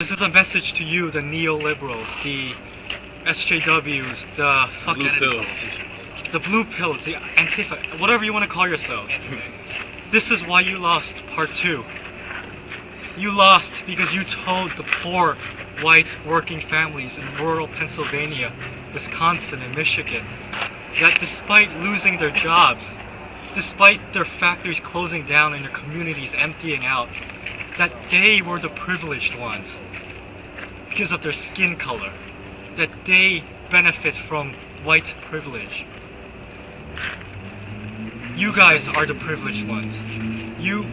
This is a message to you, the neoliberals, the SJWs, the fucking Blue pills. the blue pills, the Antifa, whatever you want to call yourselves. This is why you lost part 2. You lost because you told the poor, white, working families in rural Pennsylvania, Wisconsin, and Michigan that despite losing their jobs, despite their factories closing down and their communities emptying out, that they were the privileged ones because of their skin color, that they benefit from white privilege. You guys are the privileged ones. You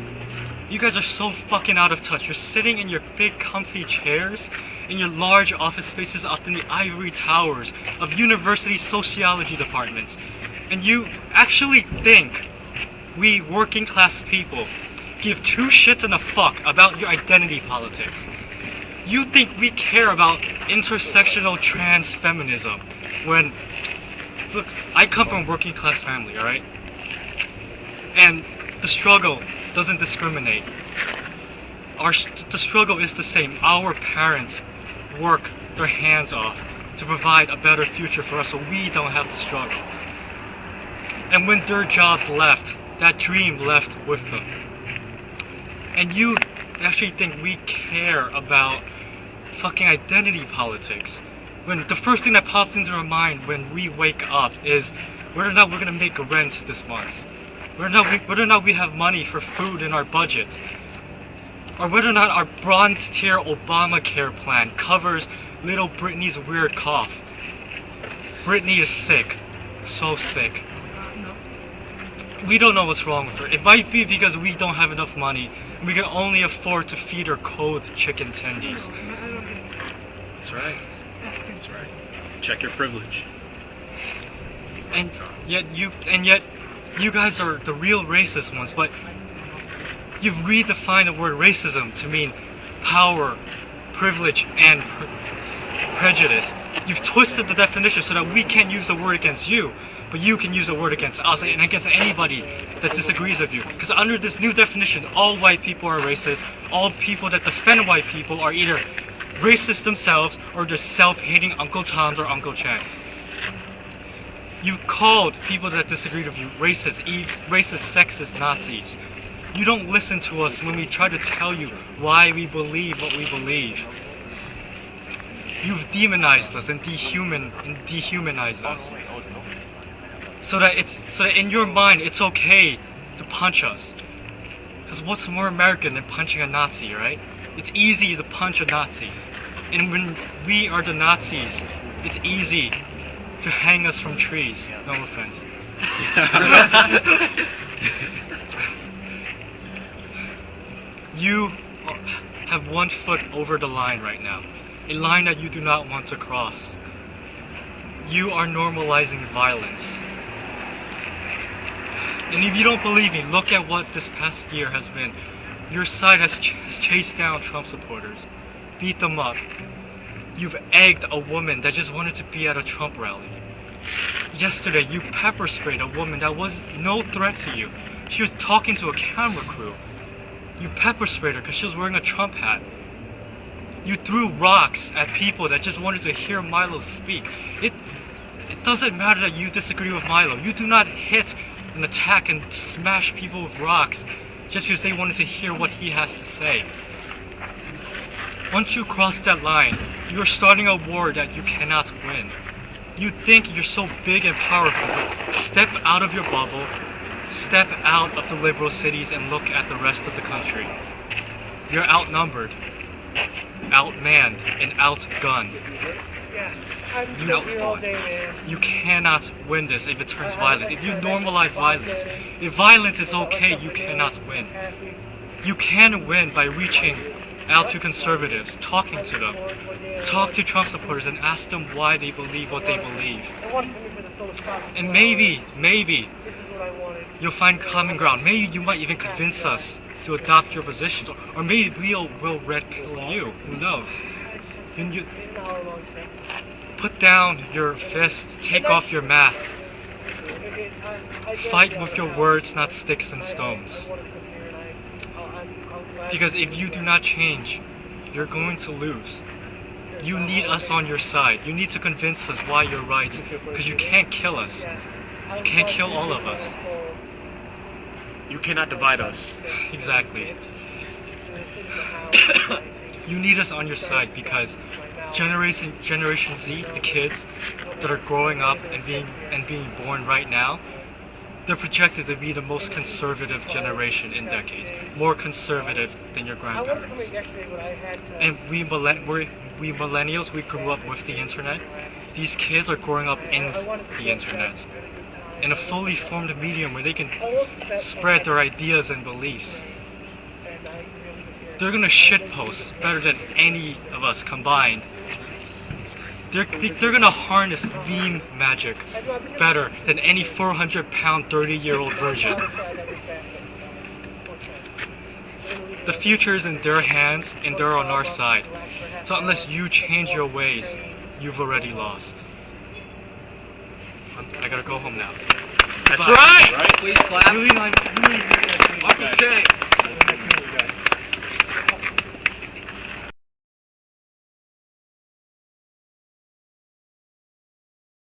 guys are so fucking out of touch. You're sitting in your big comfy chairs in your large office spaces up in the ivory towers of university sociology departments, and you actually think we working class people give 2 shits and a fuck about your identity politics. You think we care about intersectional trans feminism when, look, I come from a working class family, alright? And the struggle doesn't discriminate. The struggle is the same. Our parents work their hands off to provide a better future for us so we don't have to struggle. And when their jobs left, that dream left with them. And you actually think we care about fucking identity politics when the first thing that pops into our mind when we wake up is whether or not we're gonna make rent this month, whether or not we have money for food in our budget, or whether or not our bronze tier Obamacare plan covers little Brittany's weird cough. Brittany is sick, so sick. We don't know what's wrong with her. It might be because we don't have enough money and we can only afford to feed her cold chicken tendies. That's right. That's right. Check your privilege. And yet you guys are the real racist ones, but you've redefined the word racism to mean power, privilege, and prejudice. You've twisted the definition so that we can't use the word against you, but you can use the word against us and against anybody that disagrees with you. Because under this new definition, all white people are racist. All people that defend white people are either racist themselves or they're self-hating Uncle Toms or Uncle Chans. You've called people that disagree with you racist, sexist, Nazis. You don't listen to us when we try to tell you why we believe what we believe. You've demonized us and dehumanized us. So that in your mind it's okay to punch us. Because what's more American than punching a Nazi, right? It's easy to punch a Nazi. And when we are the Nazis, it's easy to hang us from trees. No offense. You have 1 foot over the line right now. A line that you do not want to cross. You are normalizing violence. And if you don't believe me, look at what this past year has been. Your side has chased down Trump supporters, beat them up. You've egged a woman that just wanted to be at a Trump rally. Yesterday, you pepper sprayed a woman that was no threat to you. She was talking to a camera crew. You pepper sprayed her because she was wearing a Trump hat. You threw rocks at people that just wanted to hear Milo speak. It doesn't matter that you disagree with Milo. You do not hit and attack and smash people with rocks just because they wanted to hear what he has to say. Once you cross that line, you are starting a war that you cannot win. You think you're so big and powerful, but step out of your bubble, step out of the liberal cities and look at the rest of the country. You're outnumbered, outmanned, and outgunned. You outfought. You cannot win this if it turns violent. If you normalize violence, if violence is okay, you cannot win. You can win by reaching out to conservatives, talking to them. Talk to Trump supporters and ask them why they believe what they believe. And maybe you'll find common ground. Maybe you might even convince us to adopt your positions, or maybe we'll red pill you. Who knows? You put down your fist, take off your mask. Fight with your words, not sticks and stones. Because if you do not change, you're going to lose. You need us on your side. You need to convince us why you're right, because you can't kill us. You can't kill all of us. You cannot divide us. Exactly. You need us on your side because Generation Z, the kids that are growing up and being born right now, they're projected to be the most conservative generation in decades, more conservative than your grandparents. And we millennials, we grew up with the internet. These kids are growing up in the internet, in a fully formed medium where they can spread their ideas and beliefs. They're gonna shitpost better than any of us combined. They're gonna harness meme magic better than any 400-pound, 30-year-old virgin. The future is in their hands, and they're on our side. So unless you change your ways, you've already lost. I gotta go home now. That's right! Please clap. Really, Uncle Jay.